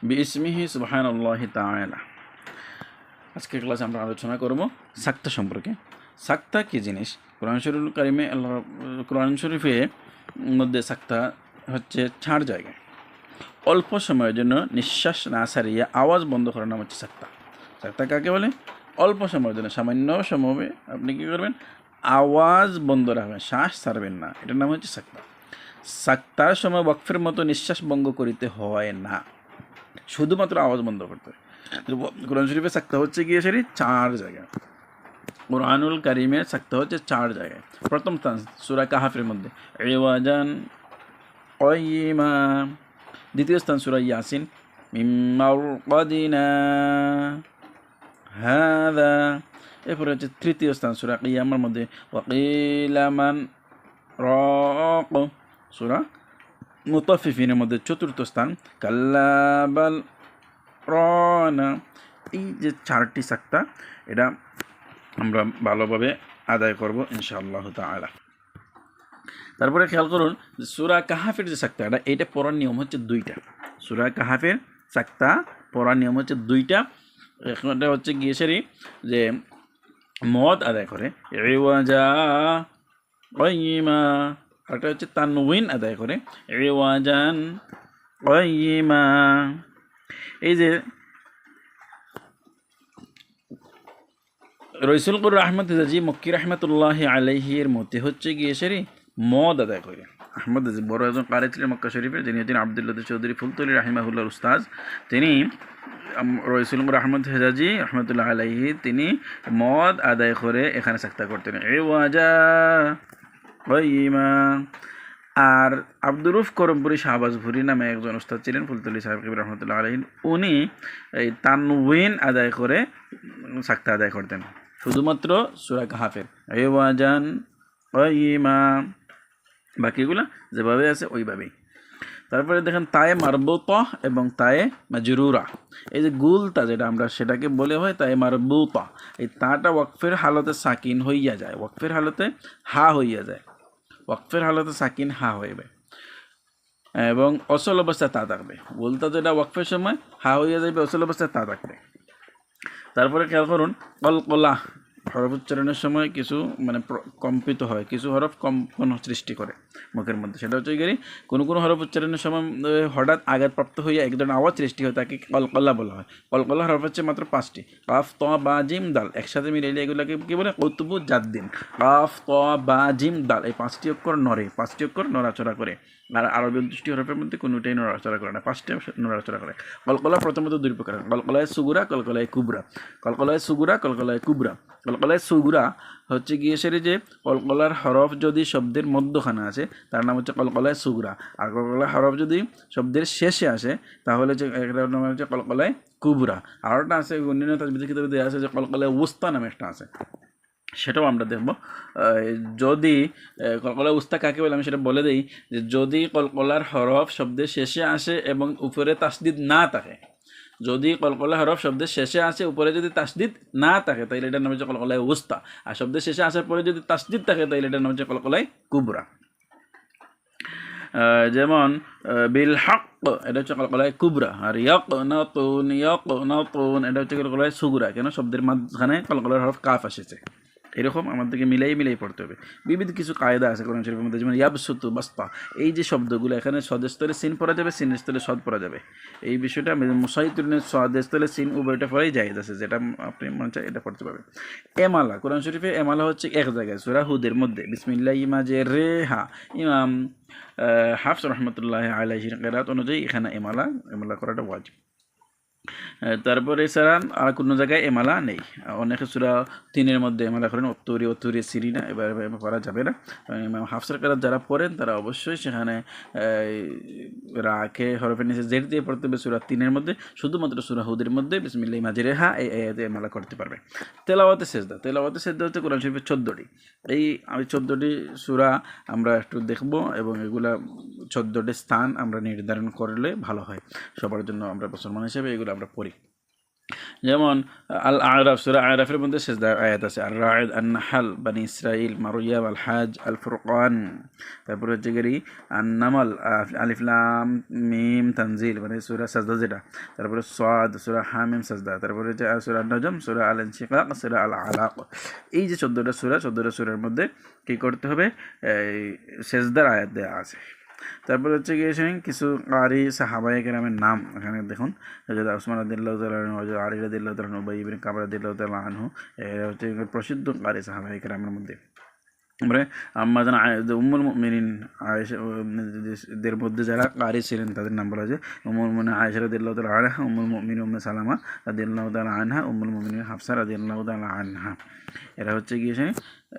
বিসমিহি সুবহানাল্লাহি তাআলা। আজকের ক্লাসে আমরা আলোচনা করব সাক্তা সম্পর্কে। সাক্তা কি জিনিস? কোরআন শরীফে মধ্যে সাক্তা হচ্ছে ছাড় জায়গায় অল্প সময়ের জন্য নিঃশ্বাস না ছাড়িয়ে আওয়াজ বন্ধ করার নাম হচ্ছে সাক্তা। সাক্তা কাকে বলে? অল্প সময়ের জন্য, সামান্য সময়ে আপনি কী করবেন? আওয়াজ বন্ধ রাখবেন, শ্বাস ছাড়বেন না, এটার নাম হচ্ছে সাক্তা। সাক্তার সময় ওয়াকফের মতো নিঃশ্বাস ভঙ্গ করিতে হয় না, শুধুমাত্র আওয়াজ বন্ধ করতে হয়। কোরআন শরীফে সাক্তা হচ্ছে গিয়ে সেটি 4 জায়গায়। কোরআনুল কারিমে সাক্তা হচ্ছে 4 জায়গায়। প্রথম স্থান সূরা কাহাফের মধ্যে ইওয়াজান কাইয়িমা। দ্বিতীয় স্থান সূরা ইয়াসিন মিন মারকাদিনা হাযা। এরপরে হচ্ছে তৃতীয় স্থান সূরা কিয়ামার মধ্যে ওয়াকিলা মান রাক। সূরা মুতাফফিফিনের মধ্যে চতুর্থ স্থান কাল্লা বাল রানা। এই যে 4টি সাক্তা, এটা আমরা ভালোভাবে আদায় করব ইনশাআল্লাহ তাআলা। তারপরে খেয়াল করুন যে সূরা কাহাফের যে সাক্তাটা, এটা পড়ার নিয়ম হচ্ছে 2টা। সূরা কাহাফের সাক্তা পড়ার নিয়ম হচ্ছে 2টা। একটা হচ্ছে গিয়ে সেরি যে মদ আদায় করে ইওয়াজা কাইয়িমা, আরেকটা হচ্ছে তানউইন আদায় করে ইওয়াজান কাইয়িমা। এই যে রইসুলকুর আহমদ হেজাজি মক্কি রহমতুল্লাহ আলাইহির মতে হচ্ছে গিয়ে সেরি মদ আদায় করে। আহমদ হেজাজি বড় একজন কারি ছিলেন মক্কা শরীফের, যিনি হচ্ছেন আব্দুল্লাহ চৌধুরী ফুলতলি রাহিমাহুল্লাহর উস্তাজ। তিনি রইসুলকুর আহমদ হেজাজি রহমতুল্লাহ আলাইহি তিনি মদ আদায় করে এখানে সাক্তা করতেন ইওয়াজা কাইয়িমা। আর আব্দুর রউফ করমপুরি শাহবাজপুরি নামে একজন উস্তাদ ছিলেন ফুলতলি সাহেব কবির রহমতুল্লাহ আলাইহি, উনি এই তানউইন আদায় করে সাক্তা আদায় করতেন শুধুমাত্র সূরা কাহাফের ইওয়াজান কাইয়িমা। বাকিগুলা যেভাবে আছে ওইভাবেই। তারপরে দেখেন তায়ে মারবুতা এবং তায়ে মাজরুরা। এই যে গুলতা যেটা আমরা সেটাকে বলে হয় তায়ে মারবুতা। এই তাটা ওয়াকফের হালতে সাকিন হইয়া যায়, ওয়াকফের হালতে হা হইয়া যায়, ওয়াকফের হালতে সাকিন হা হইবে এবং অচল অবস্থায় তা থাকবে। গুলতা যেটা ওয়াকফের সময় হা হইয়া যাবে, অচল অবস্থায় তা থাকবে। তারপরে খেয়াল করুন কলকলা হরফ উচ্চারণের সময় কিছু কম্পিত হয়, কিছু হরফ কম্পন সৃষ্টি করে মুখের মধ্যে। সেটা হচ্ছে গিয়ে কোনো হরফ উচ্চারণের সময় হঠাৎ আঘাতপ্রাপ্ত হইয়া এক ধরনের আওয়াজ সৃষ্টি হয়, তাকে কলকলা বলা হয়। কলকলা হরফ হচ্ছে মাত্র 5টি, কাফ ত বা জিম দাল। একসাথে মিলাইলে এগুলোকে কী বলে? কৌতুবু জাদ্দিন। কাফ ত বা জিম দাল, এই 5টি অক্ষর নড়ে, 5টি অক্ষর নড়াচড়া করে। আর আরবি 29টি হরফের মধ্যে কোনোটাই নড়াচড়া করে না, 5টি নড়াচড়া করে। কলকলা প্রথমত 2 প্রকার, কলকলায় সুগুরা, কলকলায় কুবরা। কলকলায় সুগুরা, কলকলায় কুবরা। কলকলায় সুগুরা হচ্ছে গিয়ে সেটি যে কলকলার হরফ যদি শব্দের মধ্যখানে আছে তার নাম হচ্ছে কলকলায় সুগুরা। আর কলকলার হরফ যদি শব্দের শেষে আসে তাহলে যে এটার নাম হচ্ছে কলকলায় কুবরা। আর একটা আছে অন্যান্য তাজবিদের কিতাবে দেওয়া আছে যে কলকলায় উস্তা নামে একটা আছে, সেটাও আমরা দেখব। যদি কলকলা উস্তা কাকে বলে আমি সেটা বলে দিই, যে যদি কলকলার হরফ শব্দের শেষে আসে এবং উপরে তাসদিদ না থাকে, যদি কলকলা হরফ শব্দের শেষে আসে উপরে যদি তাসদিদ না থাকে তাহলে এটার নাম হচ্ছে কলকলায় উস্তা। আর শব্দের শেষে আসার পরে যদি তাসদিদ থাকে তাহলে এটার নাম হচ্ছে কলকলায় কুবরা। যেমন বিল হক, এটা হচ্ছে কলকলায় কুবরা। আর ইয়াকনাতুন এটা হচ্ছে কলকলায় সুগুরা। কেন? শব্দের মাঝখানে কলকলার হরফ কাফ এসেছে। এরকম আমাদেরকে মিলাই পড়তে হবে। বিবিধ কিছু কায়দা আছে কোরআন শরীফের মধ্যে, যেমন ইয়াবসুতু বাস্তা। এই যে শব্দগুলো এখানে সদের স্থলে সিন পড়া যাবে, সিনের স্থলে সদ পড়া যাবে। এই বিষয়টা মুসাইতুনের সদের স্থলে সিন উভয়টা পড়াই জায়েজ আছে, যেটা আপনি মনে চায় এটা পড়তে পারবেন। এমালা, কোরআন শরীফে এমালা হচ্ছে এক জায়গায় সূরা হুদের মধ্যে বিসমিল্লাহি মাজেরেহা। ইমাম হাফস রহমতুল্লাহ আলাইহির কিরাত অনুযায়ী এখানে এমালা করাটা ওয়াজিব। তারপরে এছাড়া আর কোনো জায়গায় এমালা নেই। অনেকে সূরা 3-এর মধ্যে এমালা করেন, অত্তুরি সিরিনা, এবার পড়া যাবে না। হাফসের কিরাত যারা পড়েন তারা অবশ্যই সেখানে রাকে হরফের নিচে জের দিয়ে পড়তে হবে সূরা 3-এর মধ্যে। শুধুমাত্র সূরা হুদের মধ্যে বিসমিল্লাহি মাজরেহা এই আয়াতে এমালা করতে পারবে। তেলাওয়াতে সেজদা হচ্ছে কোরআন শরীফের 14টি। এই 14টি সূরা আমরা একটু দেখব এবং এগুলা 14টি স্থান আমরা নির্ধারণ করলে ভালো হয় সবার জন্য। আমরা মুসলমান হিসেবে এগুলো আমরা পড়ি। যেমন আল আরাফ, সূরা আরাফের মধ্যে সেজদার আয়াত আছে, আর রাঈদ, আন নাহল, বানি ইসরাইল, মারইয়াম, আল হাজ, আল ফুরকান। তারপরে হচ্ছে গেরি আন নামল, আলিফ লাম মিম তানজিল মানে সূরা সাজদা যেটা। তারপরে সাদ, সূরা হামিম সাজদা। তারপরে হচ্ছে সূরা নজম, সূরা আল ইনশিকাক, সূরা আল আলাক। এই যে 14টা সূরার মধ্যে কী করতে হবে, এই সেজদার আয়াত দেওয়া আছে। তারপর হচ্ছে গিয়ে কিছু কারি সাহাবায়ে কেরামের নাম এখানে দেখুন। হযরত উসমান রাদিয়াল্লাহু তাআলা আনহু, হযরত আলী রাদিয়াল্লাহু তাআলা আনহু, উবাই ইবনে কাব রাদিয়াল্লাহু তাআলা আনহু, এরা হচ্ছে প্রসিদ্ধ কারি সাহাবায়ে কেরামের মধ্যে। আমরা আম্মাজান উম্মুল মুমিনিন আয়েশা দের মধ্যে যারা কারি ছিলেন তাদের নাম বলা যায় উম্মুল মুমিনিন আয়েশা রাদিয়াল্লাহু তাআলা আনহা, উম্মুল মুমিনিন উম্মে সালামা রাদিয়াল্লাহু তাআলা আনহা, উম্মুল মুমিনিন হাফসা রাদিয়াল্লাহু তাআলা আনহা। এরা হচ্ছে গিয়ে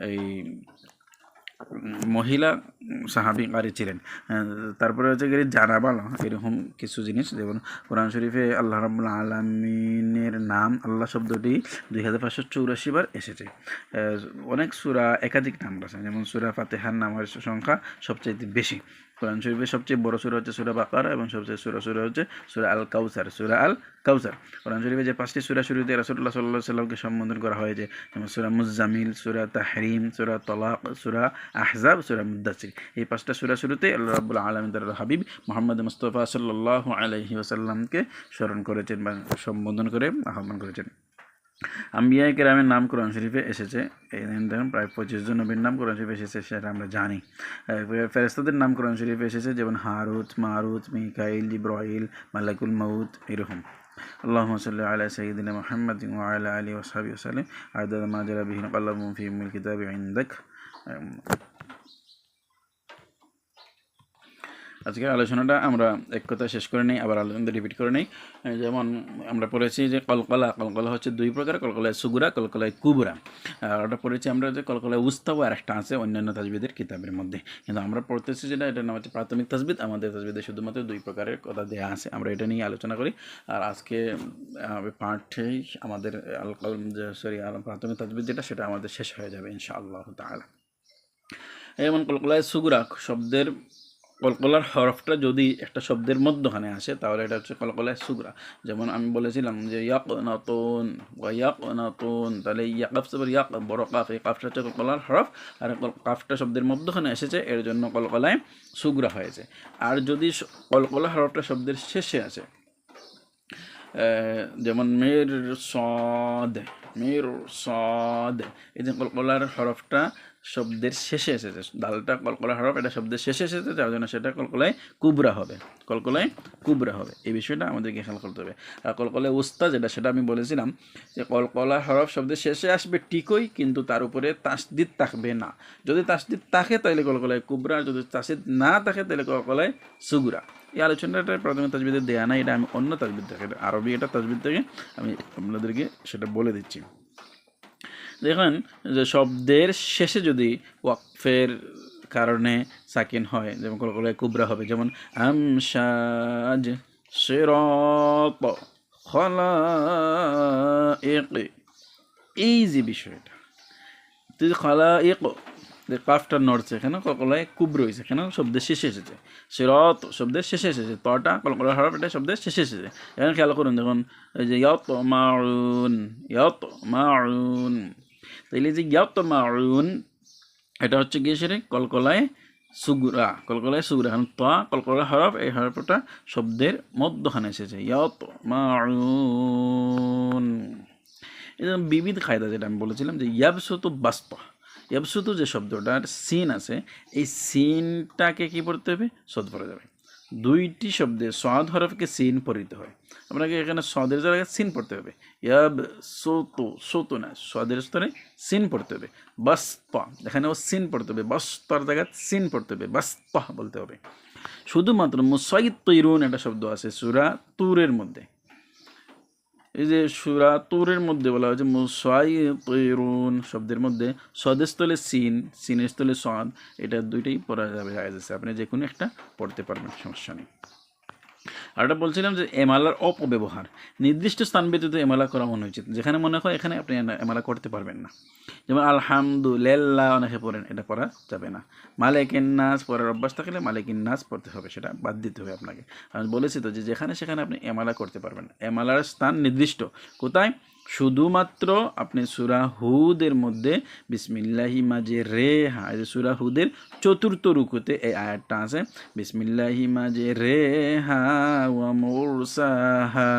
এই মহিলা সাহাবী কারি ছিলেন। তারপরে হচ্ছে গিয়ে জানা ভালো এরকম কিছু জিনিস, যেমন কোরআন শরীফে আল্লাহ রাব্বুল আলামিনের নাম আল্লাহ শব্দটি 2584 বার এসেছে। অনেক সূরা একাধিক নাম আছে, যেমন সূরা ফাতিহার নামের সংখ্যা সবচেয়ে বেশি। কোরআন শরীফের সবচেয়ে বড় সূরা হচ্ছে সূরা বাকারা এবং সবচেয়ে সূরা হচ্ছে সূরা আল কাউসার। সূরা আল কাউসার কোরআন শরীফে যে 5টি সূরা শুরুতে রাসূলুল্লাহ সাল্লাল্লাহু আলাইহি ওয়াসাল্লামকে সম্বোধন করা হয়েছে, যেমন সূরা মুজ্জামিল, সূরা তাহরিম, সূরা তালাক, সূরা আহজাব, সূরা মুদ্দাসির। এই 5টা সূরা শুরুতে আল্লাহ রাব্বুল আলামিন তার হাবিব মুহাম্মদ মুস্তাফা সাল্লাল্লাহু আলাইহি ওয়াসাল্লামকে স্মরণ করেছেন বা সম্বোধন করে আহ্বান করেছেন। আম্বিয়া কেরামের নাম কোরআন শরীফে এসেছে, এই প্রায় 25 জন নবীর নাম কোরআন শরীফে এসেছে, সেটা আমরা জানি। ফেরেশতাদের নাম কোরআন শরীফে এসেছে, যেমন হারুত, মারুত, মিকাইল, জিব্রাইল, মালাকুল মাউত এরকম। আল্লাহুম্মা সাল্লি আলা সাইয়্যিদিনা মুহাম্মাদিন ওয়া আলা আলিহি ওয়া সাহবিহি ওয়াসাল্লিম আদাদা মা জারা বিহি কালামু ফি উম্মিল কিতাবি ইনদাক। আজকের আলোচনাটা আমরা এক কথা শেষ করে নিই, আবার আলোচনা রিপিট করে নিই। যেমন আমরা পড়েছি যে কলকলা হচ্ছে 2 প্রকার, কলকলায় সুগুরা, কলকলায় কুবরা। আর ওটা পড়েছি আমরা যে কলকলায় উস্তাও আর একটা আছে অন্যান্য তাজবিদের কিতাবের মধ্যে, কিন্তু আমরা পড়তেছি যেটা এটার নাম হচ্ছে প্রাথমিক তাজবিদ। আমাদের তাজবিদে শুধুমাত্র 2 প্রকারের কথা দেওয়া আছে, আমরা এটা নিয়ে আলোচনা করি। আর আজকে পাঠেই আমাদের প্রাথমিক তাজবিদ যেটা সেটা আমাদের শেষ হয়ে যাবে ইনশাআল্লাহ তাআলা। যেমন কলকলায় সুগুরা শব্দের কলকলার হরফটা যদি একটা শব্দের মধ্যখানে আসে তাহলে এটা হচ্ছে কলকলায় সুগরা। যেমন আমি বলেছিলাম যে ইয়াকনাতুন ওয়া ইয়াকনাতুন, তাহলে ইয়াকাফ সবর ইয়াক বড় কাফ, এই কাফটা হচ্ছে কলকলার হরফ, আর কাফটা শব্দের মধ্যখানে এসেছে এর জন্য কলকলায় সুগরা হয়েছে। আর যদি কলকলা হরফটা শব্দের শেষে আসে, যেমন মের সদ, এই যে কলকলার হরফটা শব্দের শেষে এসেছে, দালটা কলকলা হরফ, এটা শব্দের শেষে এসেছে, যার জন্য সেটা কলকলায় কুবরা হবে, কলকলায় কুবরা হবে। এই বিষয়টা আমাদেরকে খেয়াল করতে হবে। আর কলকলায় উস্তা যেটা, সেটা আমি বলেছিলাম যে কলকলা হরফ শব্দের শেষে আসবে ঠিকই, কিন্তু তার উপরে তাসদিদ থাকবে না। যদি তাসদিদ থাকে তাহলে কলকলায় কুবরা, আর যদি তাসদিদ না থাকে তাহলে কলকলায় সুগুরা। এই আলোচনাটা প্রথমে তাজবিদে দেয়া না, এটা আমি অন্য তাজবিদ থেকে, আরবি এটা তাজবিদ থেকে আমি আপনাদেরকে সেটা বলে দিচ্ছি। দেখেন যে শব্দের শেষে যদি ওয়াকফের কারণে সাকিন হয়, যেমন কলকলায় কুবরা হবে, যেমন আমশাজ, সিরাত, খালাইক, এই যে বিষয়টা যদি খালাইক কাফটা নড়ছে, এখানে কলকলায় কুবরা হয়েছে, এখানে শব্দের শেষে এসেছে। সিরাত শব্দের শেষে এসেছে, তটা কলকলার হরফ, এটা শব্দের শেষে এসেছে। এখানে খেয়াল করুন, দেখুন এই যে ইয়াতমাউন, তাইলে যে ইয়াতমাউন এটা হচ্ছে গিয়ে সেটা কলকলায় সুগুরা, এখন তা কলকলার হরফ, এই হরফটা শব্দের মধ্যখানে এসেছে, ইয়াতমাউন। এই বিবিধ কায়দা যেটা আমি বলেছিলাম যে ইয়াবসুতু বাসতা, ইয়াবসুতু যে শব্দটার সিন আছে, এই সিনটাকে কি পড়তে হবে, সদ পড়া যাবে। 2টি শব্দে সদ হরফকে সিন পড়িতে হয়, আপনাকে এখানে সদের জায়গায় সিন পড়তে হবে। ইয়াবসুতু না, সদের স্তরে সিন পড়তে হবে। বাসতা এখানেও সিন পড়তে হবে, বাস্তার জায়গায় সিন পড়তে হবে, বাস্তা বলতে হবে। শুধুমাত্র মুসাইয়্যিরুন একটা শব্দ আছে সূরা তুরের মধ্যে, এই যে সূরা তুরের মধ্যে বলা হয়েছে মুসাইয়্যিরুন শব্দের মধ্যে সদের স্থলে সিন, সিনের স্থলে সদ, এটা 2টাই পড়া যাবে, আপনি যে কোনো একটা পড়তে পারবেন, সমস্যা নেই। আর ওটা বলছিলাম যে এমালার অপব্যবহার, নির্দিষ্ট স্থান ব্যতীত এমালা করা অনুচিত, যেখানে মনে হয় এখানে আপনি এমালা করতে পারবেন না। যেমন আলহামদুলিল্লাহ অনেকে পড়েন, এটা পড়া যাবে না। মালিকিন নাস পড়ার অভ্যাস থাকলে মালিকিন নাস পড়তে হবে, সেটা বাদ দিতে হবে আপনাকে। আমি বলেছি তো যে যেখানে সেখানে আপনি এমালা করতে পারবেন না। এমালার স্থান নির্দিষ্ট কোথায়? শুধুমাত্র আপনি সূরা হুদের মধ্যে বিসমিল্লাহি মাঝে রে হা, এই যে সূরা হুদের চতুর্থ রুকুতে এই আয়াতটা আছে, বিসমিল্লাহি মাঝে রে হা ওয়া মুরসাহা।